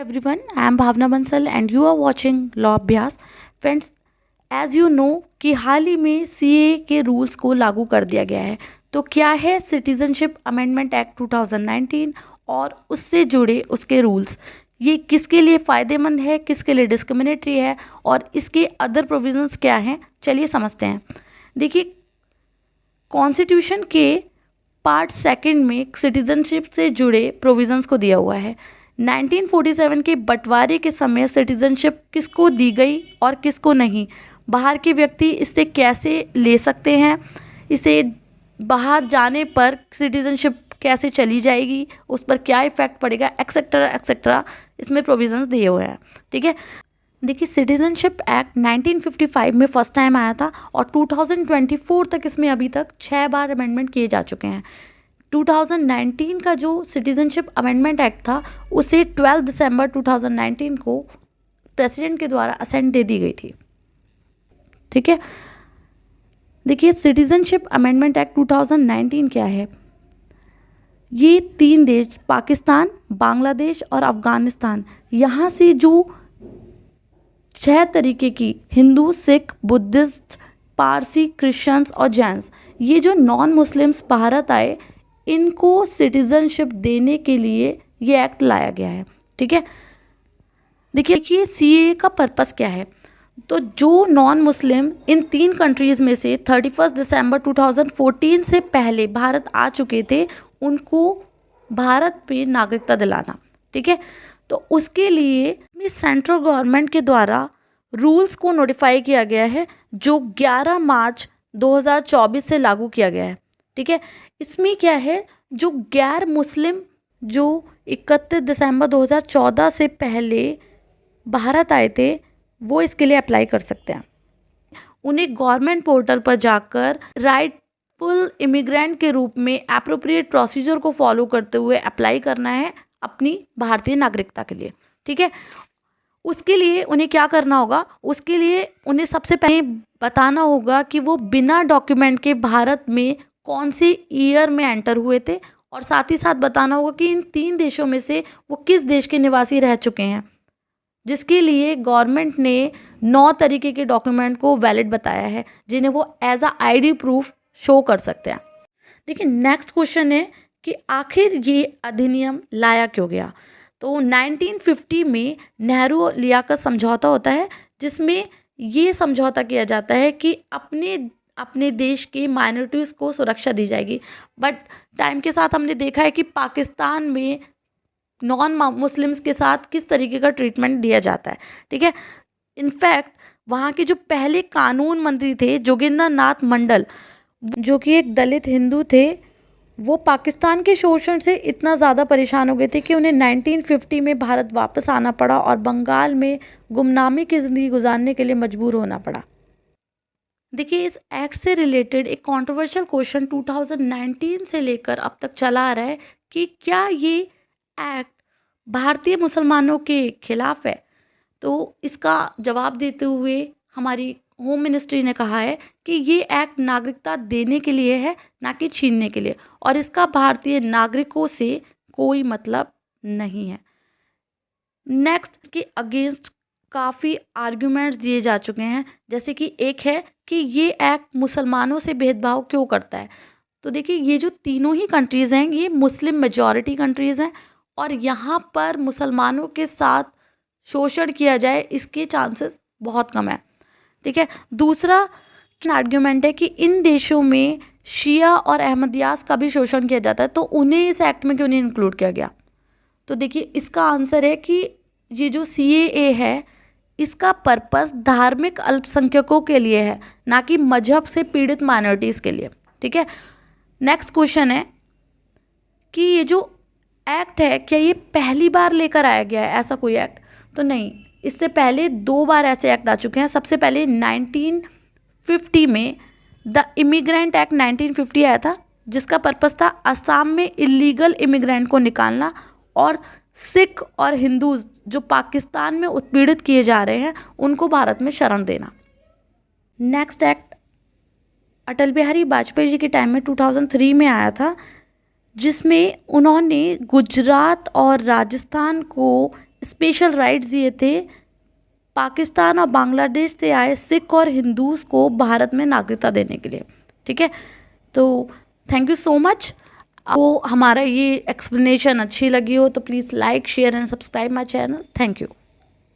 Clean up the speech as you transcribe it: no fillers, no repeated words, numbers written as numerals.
everyone, I am Bhavna Bansal and you are watching Law Abhyas. Friends, as you know कि हाल ही में CA के rules को लागू कर दिया गया है। तो क्या है सिटीजनशिप अमेंडमेंट एक्ट 2019 और उससे जुड़े उसके रूल्स, ये किसके लिए फ़ायदेमंद है, किसके लिए डिस्क्रिमिनेटरी है और इसके अदर प्रोविजंस क्या हैं, चलिए समझते हैं। देखिए, कॉन्स्टिट्यूशन के पार्ट सेकंड में सिटीजनशिप से जुड़े प्रोविजंस को दिया हुआ है। 1947 के बंटवारे के समय सिटीजनशिप किसको दी गई और किसको नहीं, बाहर के व्यक्ति इससे कैसे ले सकते हैं, इसे बाहर जाने पर सिटीजनशिप कैसे चली जाएगी, उस पर क्या इफेक्ट पड़ेगा, एक्सेट्रा एक्सेट्रा, इसमें प्रोविजंस दिए हुए हैं। ठीक है, देखिए सिटीजनशिप एक्ट 1955 में फर्स्ट टाइम आया था और 2024 तक इसमें अभी तक 6 बार अमेंडमेंट किए जा चुके हैं। 2019 का जो सिटीजनशिप अमेंडमेंट एक्ट था उसे 12 दिसंबर 2019 को प्रेसिडेंट के द्वारा असेंट दे दी गई थी। ठीक है, देखिए सिटीजनशिप अमेंडमेंट एक्ट 2019 क्या है। ये 3 देश पाकिस्तान, बांग्लादेश और अफगानिस्तान, यहाँ से जो 6 तरीके की हिंदू, सिख, बुद्धिस्ट, पारसी, क्रिश्चियंस और जैन्स, ये जो नॉन मुस्लिम्स भारत आए, इनको सिटीजनशिप देने के लिए ये एक्ट लाया गया है। ठीक है, देखिए सीए का पर्पस क्या है। तो जो नॉन मुस्लिम इन 3 कंट्रीज़ में से 31 दिसंबर 2014 से पहले भारत आ चुके थे, उनको भारत पे नागरिकता दिलाना। ठीक है, तो उसके लिए सेंट्रल गवर्नमेंट के द्वारा रूल्स को नोटिफाई किया गया है, जो 11 मार्च 2024 से लागू किया गया है। ठीक है, इसमें क्या है, जो गैर मुस्लिम जो 31 दिसंबर 2014 से पहले भारत आए थे, वो इसके लिए अप्लाई कर सकते हैं। उन्हें गवर्नमेंट पोर्टल पर जाकर राइटफुल इमिग्रेंट के रूप में एप्रोप्रिएट प्रोसीजर को फॉलो करते हुए अप्लाई करना है अपनी भारतीय नागरिकता के लिए। ठीक है, उसके लिए उन्हें क्या करना होगा, उसके लिए उन्हें सबसे पहले बताना होगा कि वो बिना डॉक्यूमेंट के भारत में कौन से ईयर में एंटर हुए थे, और साथ ही साथ बताना होगा कि इन 3 देशों में से वो किस देश के निवासी रह चुके हैं, जिसके लिए गवर्नमेंट ने 9 तरीके के डॉक्यूमेंट को वैलिड बताया है, जिन्हें वो as a ID proof show कर सकते हैं। देखिए नेक्स्ट क्वेश्चन है कि आखिर ये अधिनियम लाया क्यों गया। तो 1950 में नेहरू लियाकत समझौता होता है, जिसमें ये समझौता किया जाता है कि अपने देश के माइनॉरिटीज़ को सुरक्षा दी जाएगी। बट टाइम के साथ हमने देखा है कि पाकिस्तान में नॉन मुस्लिम्स के साथ किस तरीके का ट्रीटमेंट दिया जाता है। ठीक है, इनफैक्ट वहाँ के जो पहले कानून मंत्री थे जोगिंदर नाथ मंडल, जो कि एक दलित हिंदू थे, वो पाकिस्तान के शोषण से इतना ज़्यादा परेशान हो गए थे कि उन्हें 1950 में भारत वापस आना पड़ा और बंगाल में गुमनामी की ज़िंदगी गुजारने के लिए मजबूर होना पड़ा। देखिए, इस एक्ट से रिलेटेड एक कंट्रोवर्शियल क्वेश्चन 2019 से लेकर अब तक चला आ रहा है कि क्या ये एक्ट भारतीय मुसलमानों के खिलाफ है। तो इसका जवाब देते हुए हमारी होम मिनिस्ट्री ने कहा है कि ये एक्ट नागरिकता देने के लिए है, ना कि छीनने के लिए, और इसका भारतीय नागरिकों से कोई मतलब नहीं है। नेक्स्ट, इसके अगेंस्ट काफ़ी आर्ग्यूमेंट्स दिए जा चुके हैं, जैसे कि एक है कि ये एक्ट मुसलमानों से भेदभाव क्यों करता है। तो देखिए, ये जो तीनों ही कंट्रीज़ हैं, ये मुस्लिम मेजॉरिटी कंट्रीज़ हैं और यहाँ पर मुसलमानों के साथ शोषण किया जाए इसके चांसेस बहुत कम है। ठीक है, दूसरा आर्ग्यूमेंट है कि इन देशों में शिया और अहमदियास का भी शोषण किया जाता है, तो उन्हें इस एक्ट में क्यों नहीं इंक्लूड किया गया। तो देखिए, इसका आंसर है कि ये जो सीएए है, इसका पर्पस धार्मिक अल्पसंख्यकों के लिए है, ना कि मजहब से पीड़ित माइनॉरिटीज़ के लिए। ठीक है, नेक्स्ट क्वेश्चन है कि ये जो एक्ट है, क्या ये पहली बार लेकर आया गया है ऐसा कोई एक्ट। तो नहीं, इससे पहले 2 बार ऐसे एक्ट आ चुके हैं। सबसे पहले 1950 में द इमिग्रेंट एक्ट 1950 आया था, जिसका पर्पस था असम में इलीगल इमिग्रेंट को निकालना और सिख और हिंदू जो पाकिस्तान में उत्पीड़ित किए जा रहे हैं उनको भारत में शरण देना। नेक्स्ट एक्ट अटल बिहारी वाजपेयी जी के टाइम में 2003 में आया था, जिसमें उन्होंने गुजरात और राजस्थान को स्पेशल राइट्स दिए थे पाकिस्तान और बांग्लादेश से आए सिख और हिंदूज को भारत में नागरिकता देने के लिए। ठीक है, तो थैंक यू सो मच। आपको हमारा ये एक्सप्लेनेशन अच्छी लगी हो तो please like share and subscribe my channel. Thank you.